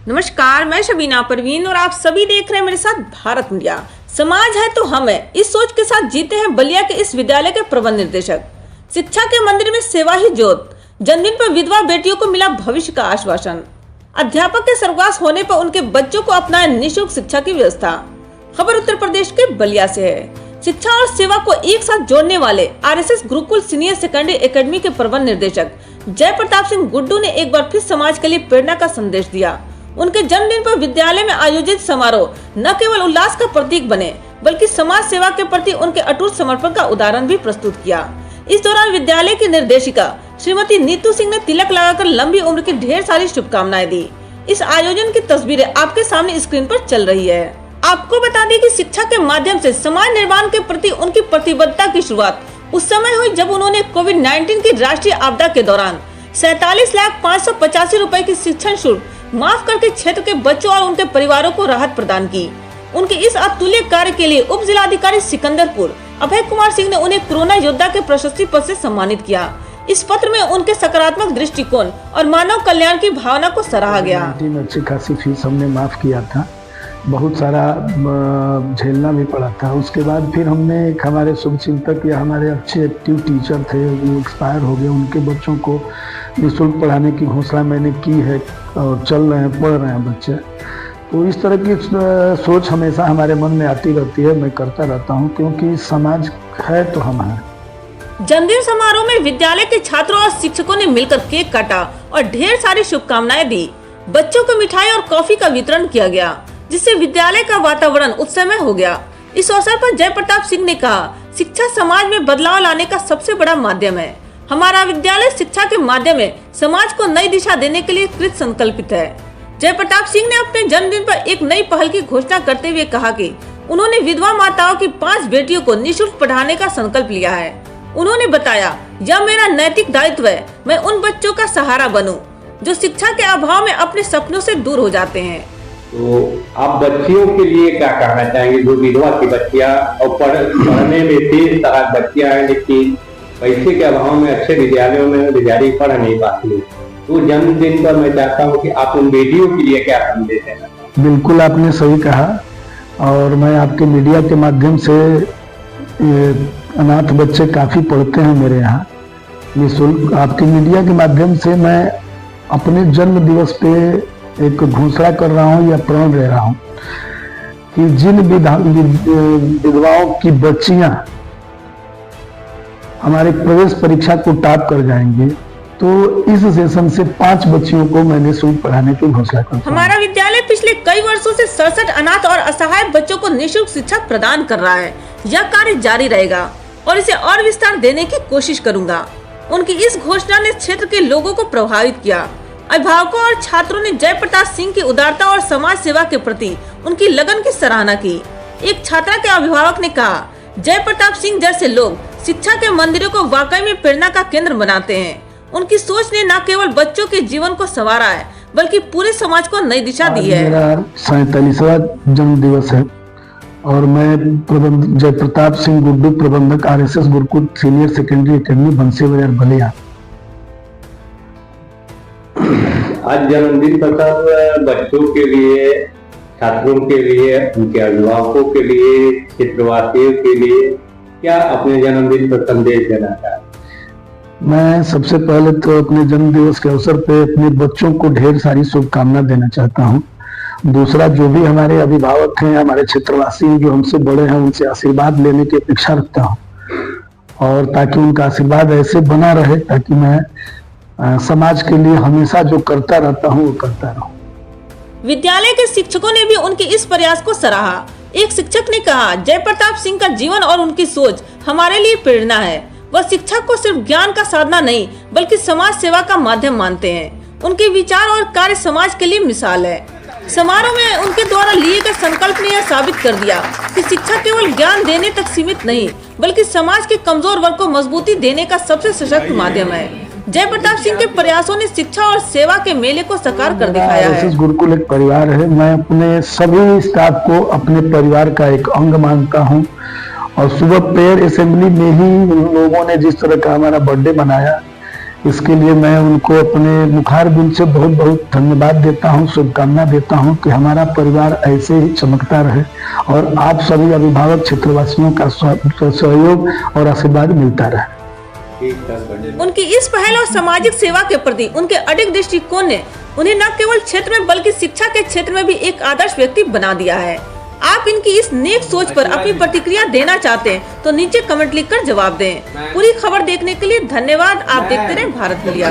नमस्कार, मैं शबीना परवीन और आप सभी देख रहे हैं मेरे साथ भारत मीडिया। समाज है तो हम है, इस सोच के साथ जीते हैं बलिया के इस विद्यालय के प्रबंध निर्देशक। शिक्षा के मंदिर में सेवा ही ज्योत। जन्मदिन पर विधवा बेटियों को मिला भविष्य का आश्वासन। अध्यापक के स्वर्गवास होने पर उनके बच्चों को अपनाए निःशुल्क शिक्षा की व्यवस्था। खबर उत्तर प्रदेश के बलिया से है। शिक्षा और सेवा को एक साथ जोड़ने वाले RSS Gurukul senior secondary academy के प्रबंध निर्देशक जय प्रताप सिंह गुड्डू ने एक बार फिर समाज के लिए प्रेरणा का संदेश दिया। उनके जन्मदिन पर विद्यालय में आयोजित समारोह न केवल उल्लास का प्रतीक बने बल्कि समाज सेवा के प्रति उनके अटूट समर्पण का उदाहरण भी प्रस्तुत किया। इस दौरान विद्यालय की निर्देशिका श्रीमती नीतू सिंह ने तिलक लगाकर लंबी उम्र की ढेर सारी शुभकामनाएं दी। इस आयोजन की तस्वीरें आपके सामने स्क्रीन पर चल रही है। आपको बता दें कि शिक्षा के माध्यम से समाज निर्माण के प्रति उनकी प्रतिबद्धता की शुरुआत उस समय हुई जब उन्होंने कोविड-19 की राष्ट्रीय आपदा के दौरान 47,585,000 रुपए की शिक्षण शुल्क माफ करके क्षेत्र के बच्चों और उनके परिवारों को राहत प्रदान की। उनके इस अतुल्य कार्य के लिए उप जिलाधिकारी सिकंदरपुर अभय कुमार सिंह ने उन्हें कोरोना योद्धा के प्रशस्ति पत्र से सम्मानित किया। इस पत्र में उनके सकारात्मक दृष्टिकोण और मानव कल्याण की भावना को सराहा गया। अच्छी खासी फीस हमने माफ किया था, बहुत सारा झेलना भी पड़ा था। उसके बाद फिर हमने एक हमारे शुभचिंतक या हमारे अच्छे एक्टिव टीचर थे, वो एक्सपायर हो गए, उनके बच्चों को निःशुल्क पढ़ाने की घोषणा मैंने की है और चल रहे हैं, पढ़ रहे हैं बच्चे। तो इस तरह की सोच हमेशा हमारे मन में आती रहती है, मैं करता रहता हूँ, क्योंकि समाज है तो हम हैं। जन्मदिन समारोह में विद्यालय के छात्रों और शिक्षकों ने मिलकर केक काटा और ढेर सारी शुभकामनाएं दी। बच्चों को मिठाई और कॉफी का वितरण किया गया, जिससे विद्यालय का वातावरण उत्सवमय हो गया। इस अवसर पर जय प्रताप सिंह ने कहा, शिक्षा समाज में बदलाव लाने का सबसे बड़ा माध्यम है। हमारा विद्यालय शिक्षा के माध्यम में समाज को नई दिशा देने के लिए कृत संकल्पित है। जय प्रताप सिंह ने अपने जन्मदिन पर एक नई पहल की घोषणा करते हुए कहा कि उन्होंने विधवा माताओं की 5 बेटियों को निःशुल्क पढ़ाने का संकल्प लिया है। उन्होंने बताया, यह मेरा नैतिक दायित्व है। मैं उन बच्चों का सहारा बनूं, जो शिक्षा के अभाव में अपने सपनों से दूर हो जाते हैं। तो आप बच्चियों के लिए क्या कहना चाहेंगे, जो विधवा की बच्चियां और पढ़ने में तेज तरह बच्चियां हैं, लेकिन पैसे के अभाव में अच्छे विद्यालयों में विद्यार्थी पढ़ नहीं पाते। तो जन्मदिन पर मैं चाहता हूँ कि आप उन बेटियों के लिए क्या संदेश देना? बिल्कुल आपने सही कहा, और मैं आपके मीडिया के माध्यम से अनाथ बच्चे काफी पढ़ते हैं मेरे यहाँ निःशुल्क। आपके मीडिया के माध्यम से मैं अपने जन्म दिवस पे एक घोषणा कर रहा हूँ या प्रण ले रहा हूँ कि जिन विधवाओं की बच्चियां हमारे प्रवेश परीक्षा को टॉप कर जाएंगे, तो इस सेशन से 5 बच्चियों को मैंने शुल्क पढ़ाने की घोषणा करता हूं। हमारा विद्यालय पिछले कई वर्षों से 67 अनाथ और असहाय बच्चों को निःशुल्क शिक्षा प्रदान कर रहा है। यह कार्य जारी रहेगा और इसे और विस्तार देने की कोशिश करूंगा। उनकी इस घोषणा ने क्षेत्र के लोगों को प्रभावित किया। अभिभावकों और छात्रों ने जय प्रताप सिंह की उदारता और समाज सेवा के प्रति उनकी लगन की सराहना की। एक छात्रा के अभिभावक ने कहा, जय प्रताप सिंह जैसे लोग शिक्षा के मंदिरों को वाकई में प्रेरणा का केंद्र बनाते हैं। उनकी सोच ने न केवल बच्चों के जीवन को संवारा है, बल्कि पूरे समाज को नई दिशा दी है। मेरा 47वां जन्म दिवस है और मैं जय प्रताप सिंह गुड्डू, प्रबंधक RSS Gurukul senior secondary academy बंसी बाजार बलिया। आज जन्मदिन पर सब बच्चों के लिए, छात्रों के लिए, उनके अभिभावकों के लिए, क्षेत्रवासियों के लिए क्या अपने जन्मदिन पर संदेश देना चाहते? मैं सबसे पहले तो अपने जन्म दिवस के अवसर पे अपने बच्चों को ढेर सारी शुभकामना देना चाहता हूँ। दूसरा, जो भी हमारे अभिभावक हैं, हमारे क्षेत्रवासी हैं, जो हमसे बड़े हैं, उनसे आशीर्वाद लेने की अपेक्षा रखता हूँ, और ताकि उनका आशीर्वाद ऐसे बना रहे ताकि मैं समाज के लिए हमेशा जो करता रहता हूँ वो करता रहूं। विद्यालय के शिक्षकों ने भी उनके इस प्रयास को सराहा। एक शिक्षक ने कहा, जय प्रताप सिंह का जीवन और उनकी सोच हमारे लिए प्रेरणा है। वह शिक्षा को सिर्फ ज्ञान का साधना नहीं बल्कि समाज सेवा का माध्यम मानते हैं। उनके विचार और कार्य समाज के लिए मिसाल है। समारोह में उनके द्वारा लिए गए संकल्प ने यह साबित कर दिया कि शिक्षा केवल ज्ञान देने तक सीमित नहीं, बल्कि समाज के कमजोर वर्ग को मजबूती देने का सबसे सशक्त माध्यम है। जय प्रताप सिंह के प्रयासों ने शिक्षा और सेवा के मेले को साकार कर दिखाया है। गुरुकुल एक परिवार है। मैं अपने सभी स्टाफ को अपने परिवार का एक अंग मानता हूँ, और सुबह प्रेयर असेंबली में ही लोगों ने जिस तरह का हमारा बर्थडे मनाया, इसके लिए मैं उनको अपने मुखार दिल से बहुत बहुत धन्यवाद देता हूँ, शुभकामना देता हूँ कि हमारा परिवार ऐसे ही चमकता रहे और आप सभी अभिभावक क्षेत्रवासियों का सहयोग और आशीर्वाद मिलता रहे। उनकी इस पहल और सामाजिक सेवा के प्रति उनके अडिग दृष्टिकोण ने उन्हें न केवल क्षेत्र में बल्कि शिक्षा के क्षेत्र में भी एक आदर्श व्यक्ति बना दिया है। आप इनकी इस नेक सोच पर अपनी प्रतिक्रिया देना चाहते हैं तो नीचे कमेंट लिखकर जवाब दें। पूरी खबर देखने के लिए धन्यवाद। आप देखते रहें भारत मीडिया।